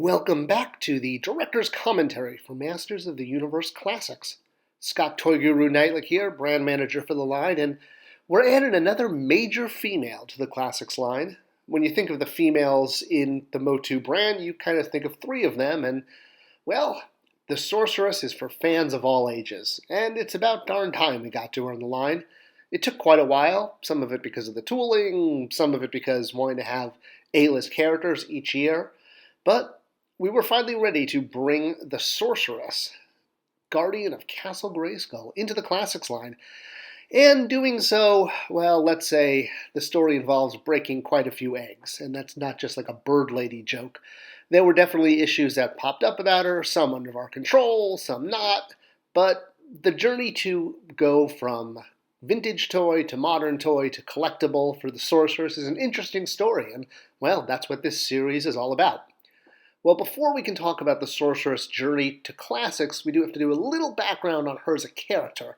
Welcome back to the Director's Commentary for Masters of the Universe Classics. Scott Toy Guru Neitlich here, brand manager for the line, and we're adding another major female to the Classics line. When you think of the females in the MOTU brand, you kind of think of three of them, and, well, the Sorceress is for fans of all ages, and it's about darn time we got to her on the line. It took quite a while, some of it because of the tooling, some of it because wanting to have A-list characters each year, but we were finally ready to bring the Sorceress, Guardian of Castle Grayskull, into the Classics line. And doing so, well, let's say the story involves breaking quite a few eggs, and that's not just like a bird lady joke. There were definitely issues that popped up about her, some under our control, some not, but the journey to go from vintage toy to modern toy to collectible for the Sorceress is an interesting story, and, well, that's what this series is all about. Well, before we can talk about the Sorceress' journey to classics, we do have to do a little background on her as a character,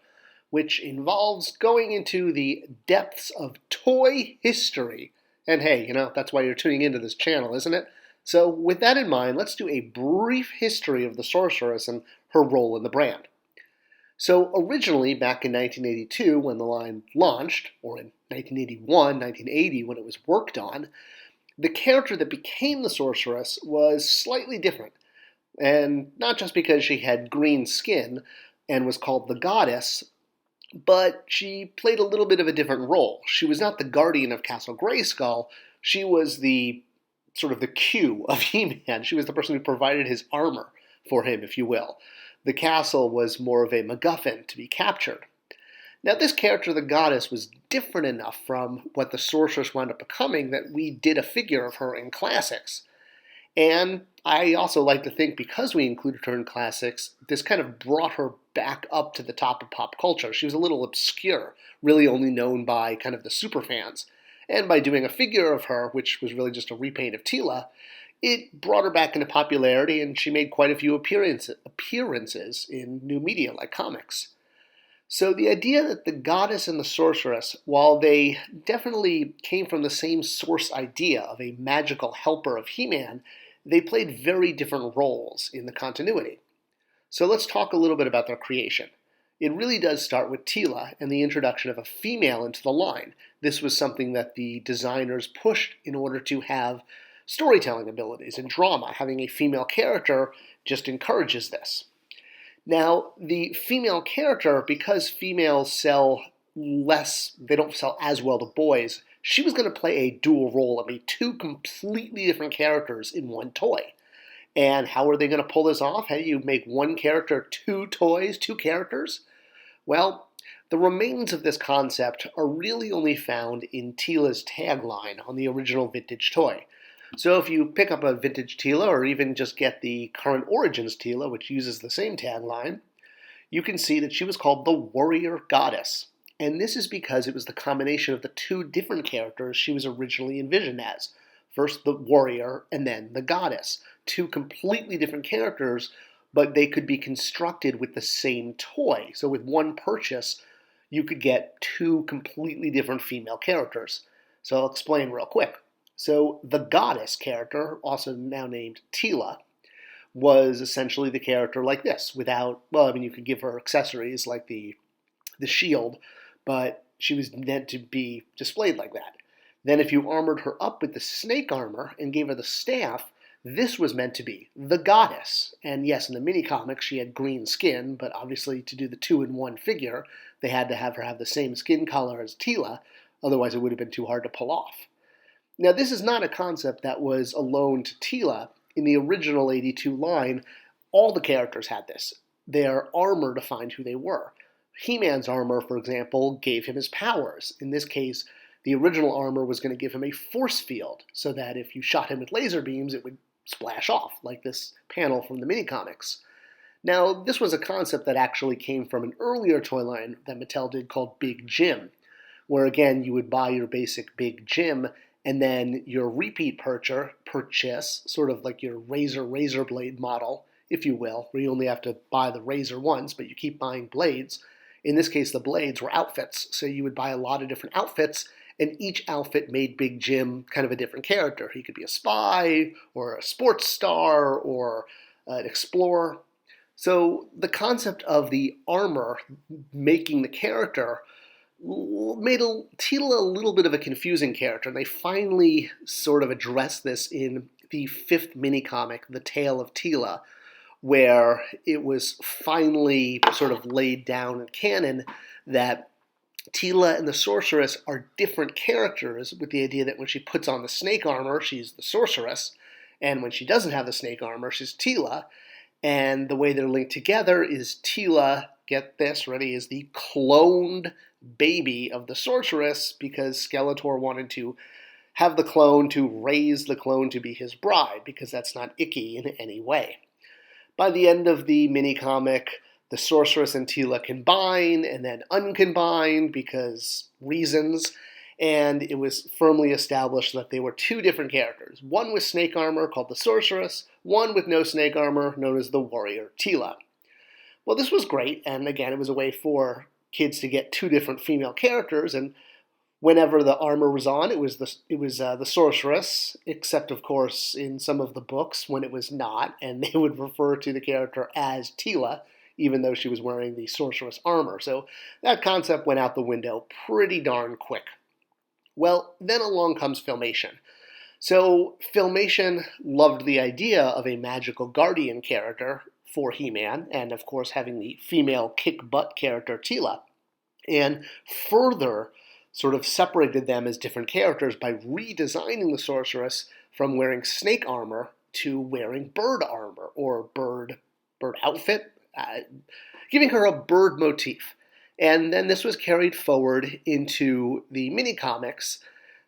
which involves going into the depths of toy history. And hey, that's why you're tuning into this channel, isn't it? So with that in mind, let's do a brief history of the Sorceress and her role in the brand. So originally, back in 1982, when the line launched, or in 1981, 1980, when it was worked on, the character that became the Sorceress was slightly different, and not just because she had green skin and was called the Goddess, but she played a little bit of a different role. She was not the Guardian of Castle Grayskull, she was the sort of the Q of He-Man. She was the person who provided his armor for him, if you will. The castle was more of a MacGuffin to be captured. Now, this character, the Goddess, was different enough from what the Sorceress wound up becoming that we did a figure of her in Classics. And I also like to think because we included her in Classics, this kind of brought her back up to the top of pop culture. She was a little obscure, really only known by kind of the superfans. And by doing a figure of her, which was really just a repaint of Teela, it brought her back into popularity, and she made quite a few appearances in new media like comics. So the idea that the Goddess and the Sorceress, while they definitely came from the same source idea of a magical helper of He-Man, they played very different roles in the continuity. So let's talk a little bit about their creation. It really does start with Teela and the introduction of a female into the line. This was something that the designers pushed in order to have storytelling abilities and drama. Having a female character just encourages this. Now, the female character, because females sell less, they don't sell as well to boys, she was going to play a dual role and be two completely different characters in one toy. And how are they going to pull this off? How do you make one character two toys, two characters? Well, the remains of this concept are really only found in Teela's tagline on the original vintage toy. So if you pick up a vintage Teela, or even just get the current Origins Teela, which uses the same tagline, you can see that she was called the Warrior Goddess. And this is because it was the combination of the two different characters she was originally envisioned as. First the Warrior, and then the Goddess. Two completely different characters, but they could be constructed with the same toy. So with one purchase, you could get two completely different female characters. So I'll explain real quick. So the Goddess character, also now named Teela, was essentially the character like this, without, well, I mean, you could give her accessories like the shield, but she was meant to be displayed like that. Then if you armored her up with the snake armor and gave her the staff, this was meant to be the Goddess. And yes, in the mini-comics, she had green skin, but obviously to do the two-in-one figure, they had to have her have the same skin color as Teela, otherwise it would have been too hard to pull off. Now, this is not a concept that was alone to Teela. In the original 82 line, all the characters had this. Their armor defined who they were. He-Man's armor, for example, gave him his powers. In this case, the original armor was going to give him a force field, so that if you shot him with laser beams, it would splash off, like this panel from the mini-comics. Now, this was a concept that actually came from an earlier toy line that Mattel did called Big Jim, where, again, you would buy your basic Big Jim, and then your repeat purchase, sort of like your razor blade model, if you will, where you only have to buy the razor once, but you keep buying blades. In this case, the blades were outfits, so you would buy a lot of different outfits, and each outfit made Big Jim kind of a different character. He could be a spy, or a sports star, or an explorer. So the concept of the armor making the character made Teela a little bit of a confusing character. And they finally sort of addressed this in the 5th mini-comic, The Tale of Teela, where it was finally sort of laid down in canon that Teela and the Sorceress are different characters, with the idea that when she puts on the snake armor, she's the Sorceress, and when she doesn't have the snake armor, she's Teela. And the way they're linked together is Teela, get this, ready, is the cloned baby of the Sorceress, because Skeletor wanted to have the clone to raise the clone to be his bride, because that's not icky in any way. By the end of the mini-comic, the Sorceress and Teela combine and then uncombine because reasons, and it was firmly established that they were 2 different characters. One with snake armor, called the Sorceress, one with no snake armor, known as the warrior Teela. Well, this was great, and again, it was a way for kids to get 2 different female characters, and whenever the armor was on, it was the Sorceress, except, of course, in some of the books when it was not, and they would refer to the character as Teela, even though she was wearing the Sorceress armor. So that concept went out the window pretty darn quick. Well, then along comes Filmation. So Filmation loved the idea of a magical guardian character for He-Man, and of course having the female kick-butt character Teela, and further sort of separated them as different characters by redesigning the Sorceress from wearing snake armor to wearing bird armor, or bird outfit, giving her a bird motif. And then this was carried forward into the mini-comics,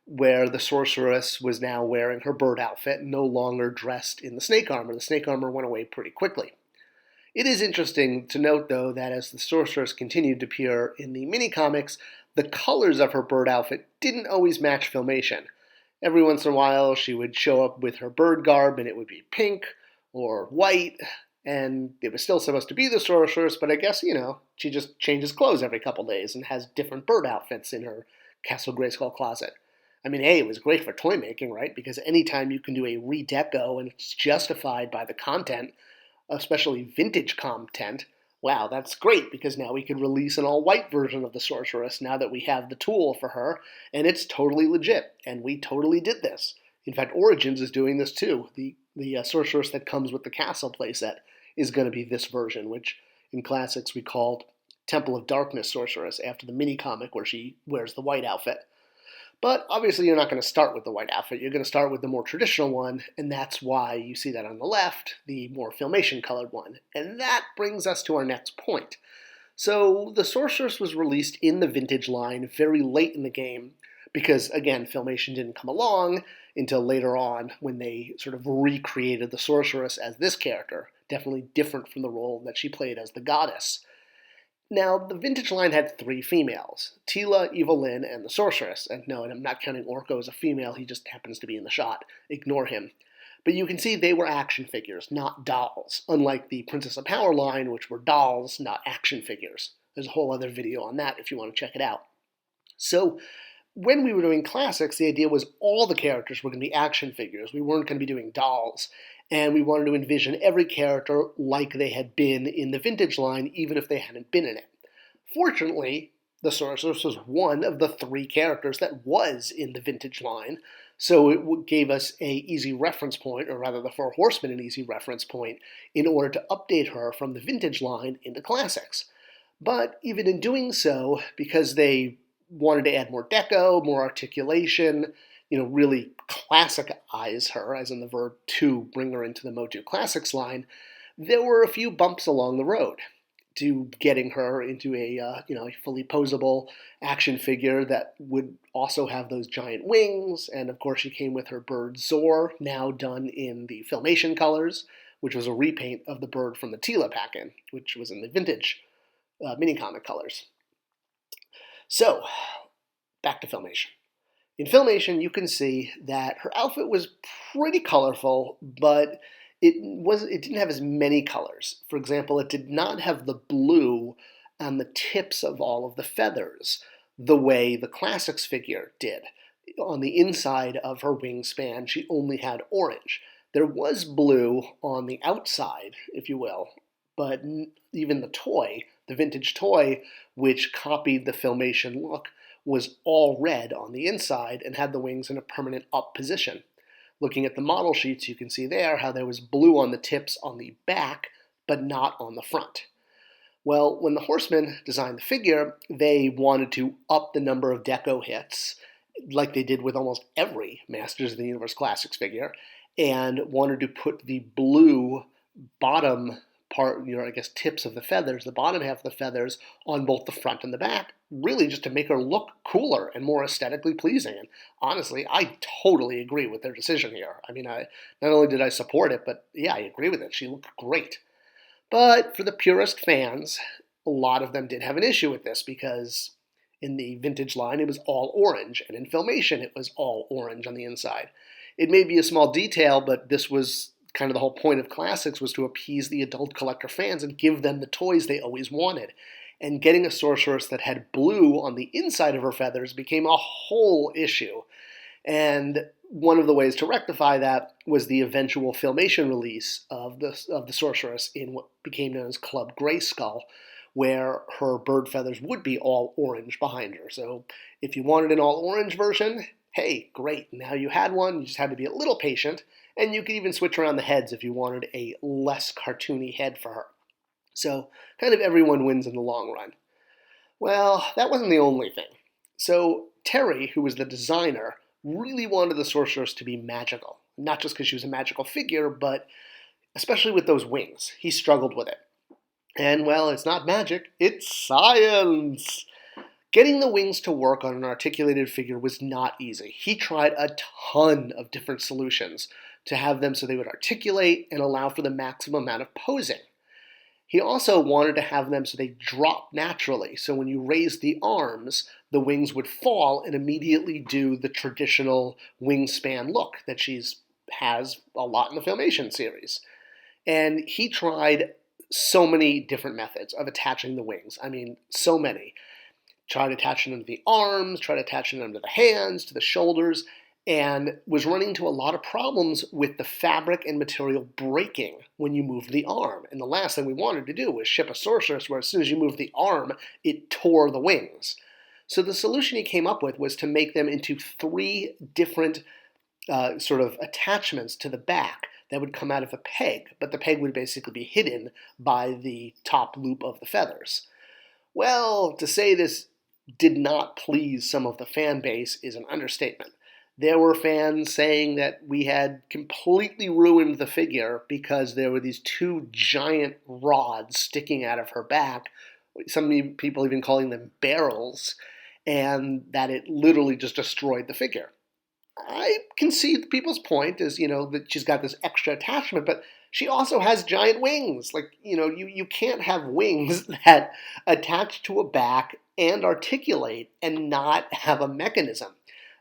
where the Sorceress was now wearing her bird outfit, no longer dressed in the snake armor. The snake armor went away pretty quickly. It is interesting to note, though, that as the Sorceress continued to appear in the mini-comics, the colors of her bird outfit didn't always match Filmation. Every once in a while, she would show up with her bird garb, and it would be pink or white, and it was still supposed to be the Sorceress, but I guess, she just changes clothes every couple days and has different bird outfits in her Castle Grayskull closet. I mean, hey, it was great for toy making, right? Because anytime you can do a redeco and it's justified by the content, especially vintage content, wow, that's great, because now we can release an all-white version of the Sorceress now that we have the tool for her, and it's totally legit, and we totally did this. In fact, Origins is doing this too. The Sorceress that comes with the Castle playset is going to be this version, which in Classics we called Temple of Darkness Sorceress, after the mini-comic where she wears the white outfit. But obviously you're not going to start with the white outfit. You're going to start with the more traditional one, and that's why you see that on the left, the more Filmation colored one. And that brings us to our next point. So the Sorceress was released in the vintage line very late in the game, because again, Filmation didn't come along until later on, when they sort of recreated the Sorceress as this character, definitely different from the role that she played as the goddess. Now, the vintage line had 3 females, Teela, Evelyn, and the Sorceress. And no, I'm not counting Orko as a female, he just happens to be in the shot. Ignore him. But you can see they were action figures, not dolls, unlike the Princess of Power line, which were dolls, not action figures. There's a whole other video on that if you want to check it out. So, when we were doing Classics, the idea was all the characters were going to be action figures. We weren't going to be doing dolls. And we wanted to envision every character like they had been in the vintage line, even if they hadn't been in it. Fortunately, the Sorceress was one of the 3 characters that was in the vintage line, so it gave us an easy reference point, or rather the 4 Horsemen an easy reference point, in order to update her from the vintage line into Classics. But even in doing so, because they wanted to add more deco, more articulation, really classicize her, as in the verb to bring her into the MOTU Classics line, there were a few bumps along the road to getting her into a fully posable action figure that would also have those giant wings. And of course, she came with her bird Zor, now done in the Filmation colors, which was a repaint of the bird from the Teela pack-in, which was in the vintage mini-comic colors. So, back to Filmation. In Filmation, you can see that her outfit was pretty colorful, but it didn't have as many colors. For example, it did not have the blue on the tips of all of the feathers. the way the Classics figure did. On the inside of her wingspan, she only had orange. There was blue on the outside, if you will, but even the vintage toy, which copied the Filmation look, was all red on the inside and had the wings in a permanent up position. Looking at the model sheets, you can see there how there was blue on the tips on the back, but not on the front. Well, when the Horsemen designed the figure, they wanted to up the number of deco hits, like they did with almost every Masters of the Universe Classics figure, and wanted to put the blue bottom part, tips of the feathers, the bottom half of the feathers, on both the front and the back, really just to make her look cooler and more aesthetically pleasing. And honestly, I totally agree with their decision here. Not only did I support it, but yeah, I agree with it. She looked great. But for the purist fans, a lot of them did have an issue with this because in the vintage line, it was all orange, and in Filmation, it was all orange on the inside. It may be a small detail, but this was kind of the whole point of Classics, was to appease the adult collector fans and give them the toys they always wanted. And getting a sorceress that had blue on the inside of her feathers became a whole issue. And one of the ways to rectify that was the eventual Filmation release of the sorceress in what became known as Club Grayskull, where her bird feathers would be all orange behind her. So if you wanted an all-orange version, hey, great. Now you had one. You just had to be a little patient, and you could even switch around the heads if you wanted a less cartoony head for her. So kind of everyone wins in the long run. Well, that wasn't the only thing. So Terry, who was the designer, really wanted the sorceress to be magical. Not just because she was a magical figure, but especially with those wings. He struggled with it. And, well, it's not magic, it's science! Getting the wings to work on an articulated figure was not easy. He tried a ton of different solutions to have them so they would articulate and allow for the maximum amount of posing. He also wanted to have them so they drop naturally, so when you raised the arms, the wings would fall and immediately do the traditional wingspan look that she has a lot in the Filmation series. And he tried so many different methods of attaching the wings. So many. Tried attaching them to the arms, tried attaching them to the hands, to the shoulders, and was running into a lot of problems with the fabric and material breaking when you moved the arm. And the last thing we wanted to do was ship a sorceress where as soon as you moved the arm, it tore the wings. So the solution he came up with was to make them into 3 different sort of attachments to the back that would come out of a peg, but the peg would basically be hidden by the top loop of the feathers. Well, to say this did not please some of the fan base is an understatement. There were fans saying that we had completely ruined the figure because there were these 2 giant rods sticking out of her back, some people even calling them barrels, and that it literally just destroyed the figure. I can see people's point is, that she's got this extra attachment, but she also has giant wings. You can't have wings that attach to a back and articulate and not have a mechanism.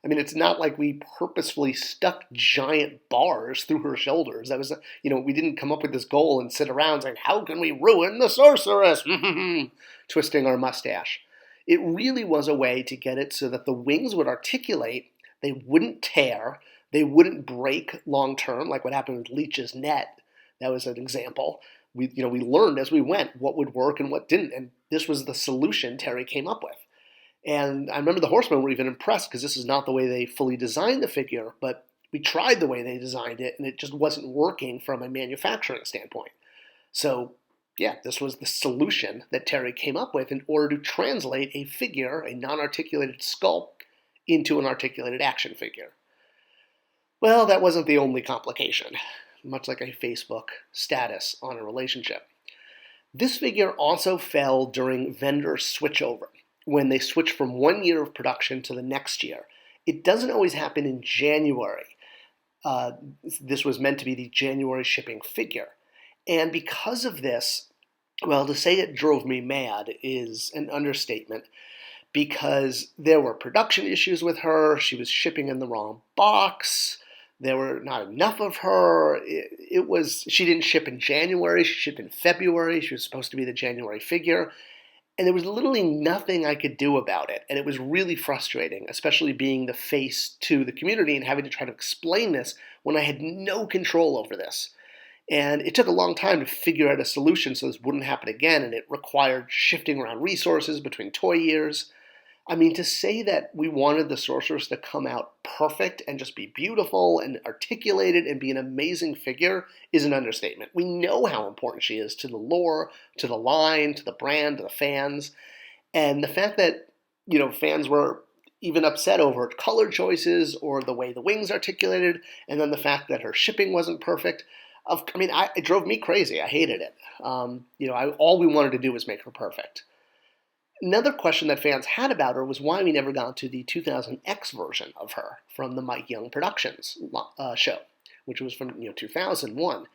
It's not like we purposefully stuck giant bars through her shoulders. That was, we didn't come up with this goal and sit around saying, how can we ruin the sorceress? Twisting our mustache. It really was a way to get it so that the wings would articulate. They wouldn't tear, they wouldn't break long term, like what happened with Leech's net. That was an example. We learned as we went what would work and what didn't, and this was the solution Terry came up with. And I remember the Horsemen were even impressed because this is not the way they fully designed the figure, but we tried the way they designed it, and it just wasn't working from a manufacturing standpoint. So, yeah, this was the solution that Terry came up with in order to translate a figure, a non-articulated sculpt, into an articulated action figure. Well, that wasn't the only complication, much like a Facebook status on a relationship. This figure also fell during vendor switchover, when they switch from 1 year of production to the next year. It doesn't always happen in January. This was meant to be the January shipping figure. And because of this, well, to say it drove me mad is an understatement, because there were production issues with her. She was shipping in the wrong box. There were not enough of her. She didn't ship in January. She shipped in February. She was supposed to be the January figure. And there was literally nothing I could do about it. And it was really frustrating, especially being the face to the community and having to try to explain this when I had no control over this. And it took a long time to figure out a solution so this wouldn't happen again, and it required shifting around resources between toy years. I mean, to say that we wanted the sorceress to come out perfect and just be beautiful and articulated and be an amazing figure is an understatement. We know how important she is to the lore, to the line, to the brand, to the fans. And the fact that, fans were even upset over color choices or the way the wings articulated, and then the fact that her shipping wasn't perfect, it drove me crazy. I hated it. All we wanted to do was make her perfect. Another question that fans had about her was why we never got to the 2000X version of her from the Mike Young Productions show, which was from 2001,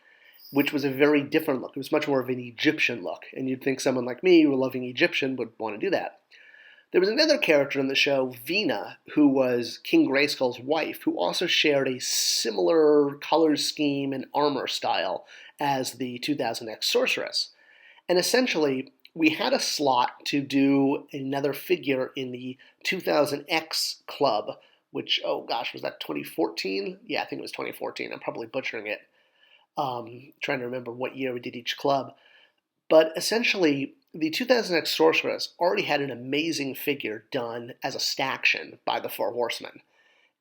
which was a very different look. It was much more of an Egyptian look, and you'd think someone like me, who loving Egyptian, would want to do that. There was another character in the show, Vina, who was King Grayskull's wife, who also shared a similar color scheme and armor style as the 2000X Sorceress. And essentially, we had a slot to do another figure in the 2000X Club, which, was that 2014? Yeah, I think it was 2014. I'm probably butchering it. Trying to remember what year we did each club. But essentially, the 2000X Sorceress already had an amazing figure done as a staction by the Four Horsemen.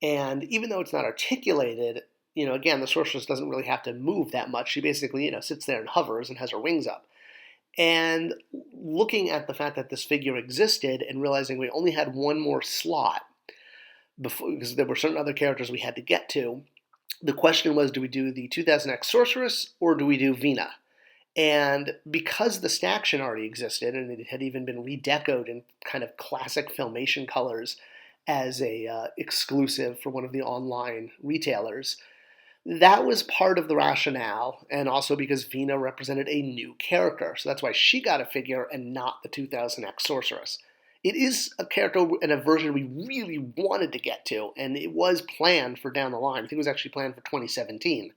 And even though it's not articulated, again, the Sorceress doesn't really have to move that much. She basically, sits there and hovers and has her wings up. And looking at the fact that this figure existed and realizing we only had one more slot because there were certain other characters we had to get to, the question was, do we do the 2000X Sorceress or do we do Vina? And because the staction already existed and it had even been redecoed in kind of classic Filmation colors as a exclusive for one of the online retailers, that was part of the rationale, and also because Vina represented a new character. So that's why she got a figure and not the 2000X Sorceress. It is a character and a version we really wanted to get to, and it was planned for down the line. I think it was actually planned for 2017.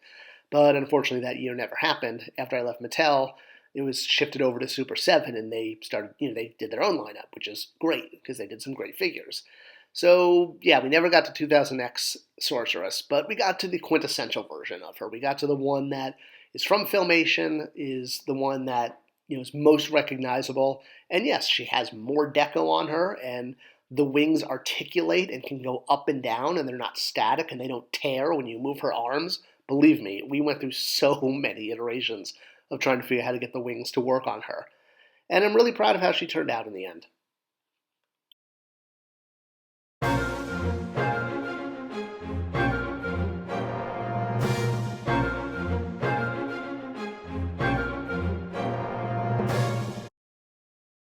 But unfortunately, that year never happened. After I left Mattel, it was shifted over to Super 7, and they started, they did their own lineup, which is great because they did some great figures. So, yeah, we never got to 2000X Sorceress, but we got to the quintessential version of her. We got to the one that is from Filmation, is the one that is most recognizable. And yes, she has more deco on her, and the wings articulate and can go up and down, and they're not static, and they don't tear when you move her arms. Believe me, we went through so many iterations of trying to figure out how to get the wings to work on her. And I'm really proud of how she turned out in the end.